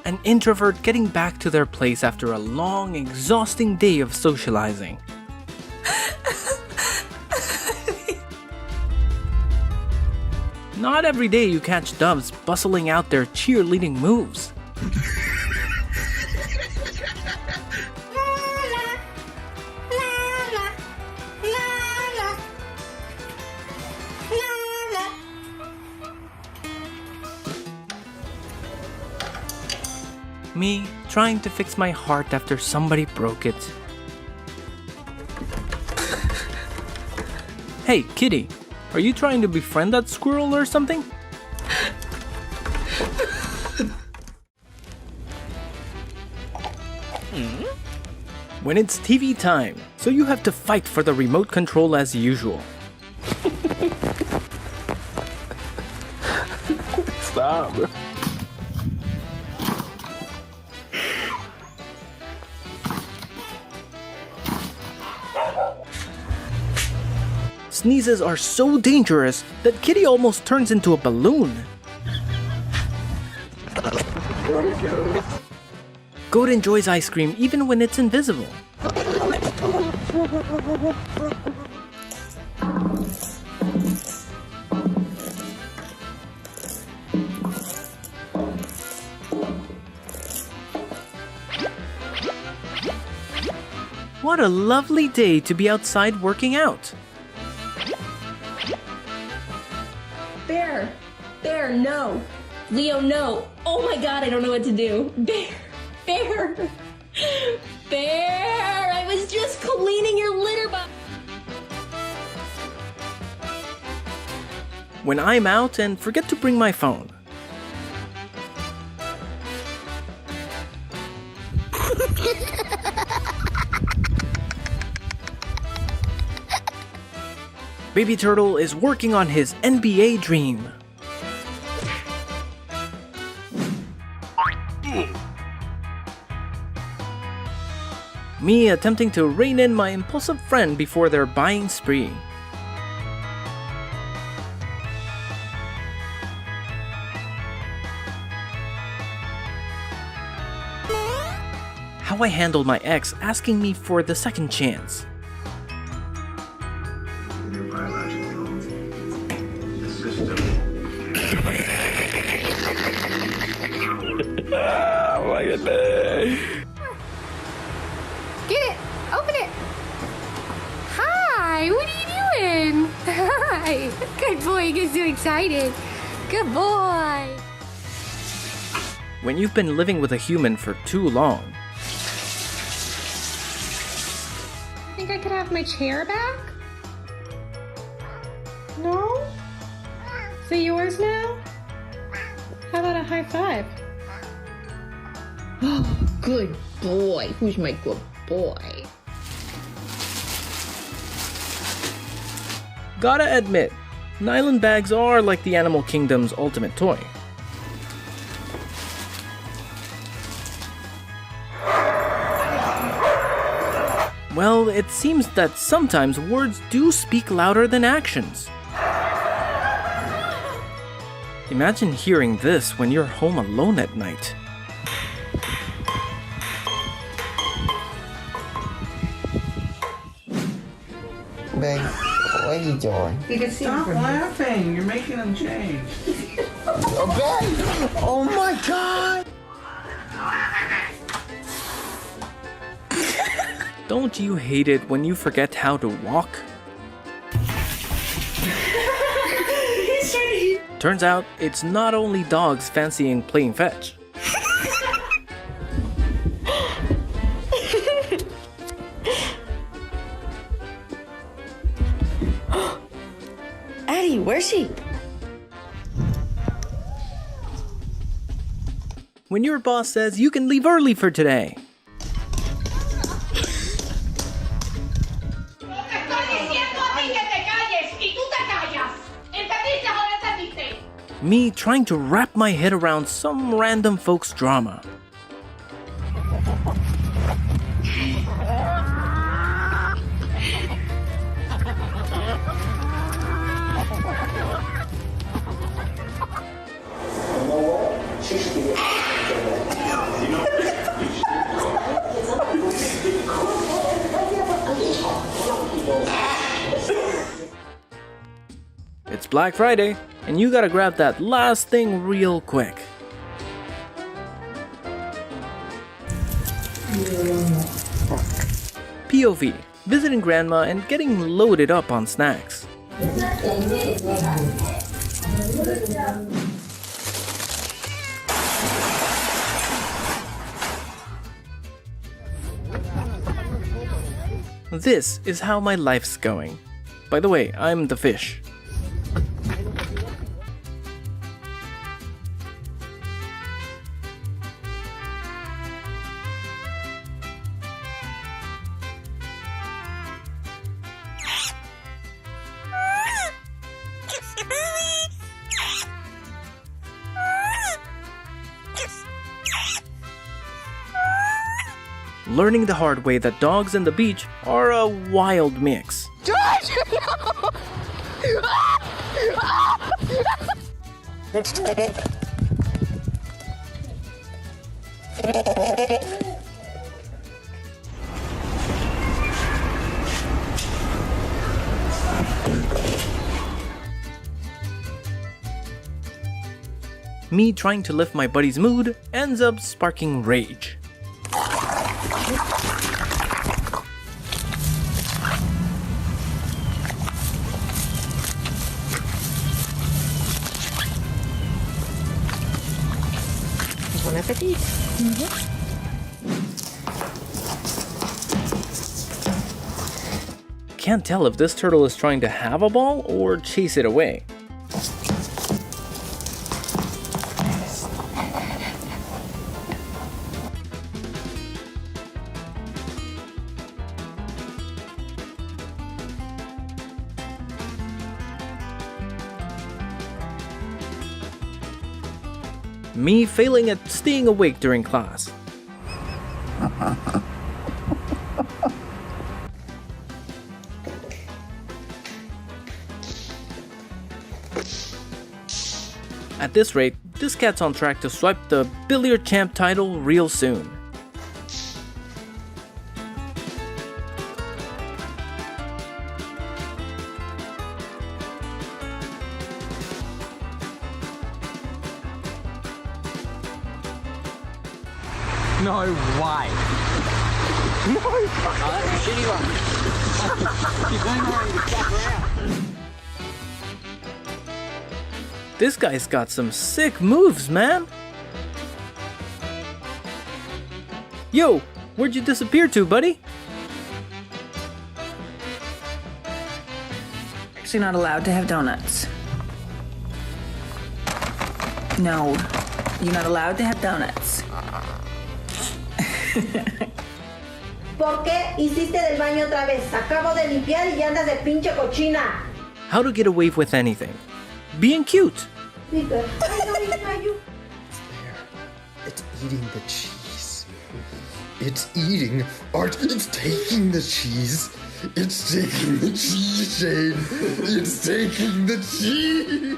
an introvert getting back to their place after a long, exhausting day of socializing. Not every day you catch doves bustling out their cheerleading moves. Me trying to fix my heart after somebody broke it. Hey, kitty, are you trying to befriend that squirrel or something? When it's TV time, so you have to fight for the remote control as usual. Stop. Sneezes are so dangerous that Kitty almost turns into a balloon. Goat enjoys ice cream even when it's invisible. What a lovely day to be outside working out. Bear, no. Leo, no. Oh my god, I don't know what to do. Bear, I was just cleaning your litter box. When I'm out and forget to bring my phone. Baby Turtle is working on his NBA dream. Me attempting to rein in my impulsive friend before their buying spree. How I handled my ex asking me for the second chance. Oh my goodness. Get it! Open it! Hi! What are you doing? Hi! Good boy, he gets too excited. Good boy! When you've been living with a human for too long. Think I could have my chair back? No? Is it yours now? How about a high five? Oh, good boy. Who's my good boy? Gotta admit, nylon bags are like the animal kingdom's ultimate toy. Well, it seems that sometimes words do speak louder than actions. Imagine hearing this when you're home alone at night. Babe, what are you doing? Stop laughing. You're making them change. Oh, babe! Oh my god! Don't you hate it when you forget how to walk? Turns out, it's not only dogs fancying playing fetch. Addie, where's she? When your boss says you can leave early for today. Me trying to wrap my head around some random folks' drama. Black Friday, and you gotta grab that last thing real quick. POV, visiting grandma and getting loaded up on snacks. This is how my life's going. By the way, I'm the fish. Learning the hard way that dogs and the beach are a wild mix. Me trying to lift my buddy's mood ends up sparking rage. Bon appétit. Can't tell if this turtle is trying to have a ball or chase it away. Me failing at staying awake during class. At this rate, this cat's on track to swipe the billiard champ title real soon. No way. No. Oh, that's a shitty one. You're going around to fuck around. This guy's got some sick moves, man. Yo, where'd you disappear to, buddy? Actually not allowed to have donuts. No, you're not allowed to have donuts. ¿Por qué hiciste del baño otra vez? Acabo de limpiar y ya andas de pinche cochina. How to get away with anything. Being cute. Peter, It's eating the cheese. It's eating art. It's taking the cheese. It's taking the cheese, Shane. It's taking the cheese.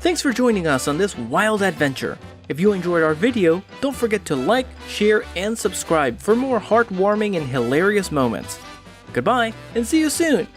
Thanks for joining us on this wild adventure. If you enjoyed our video, don't forget to like, share, and subscribe for more heartwarming and hilarious moments. Goodbye, and see you soon!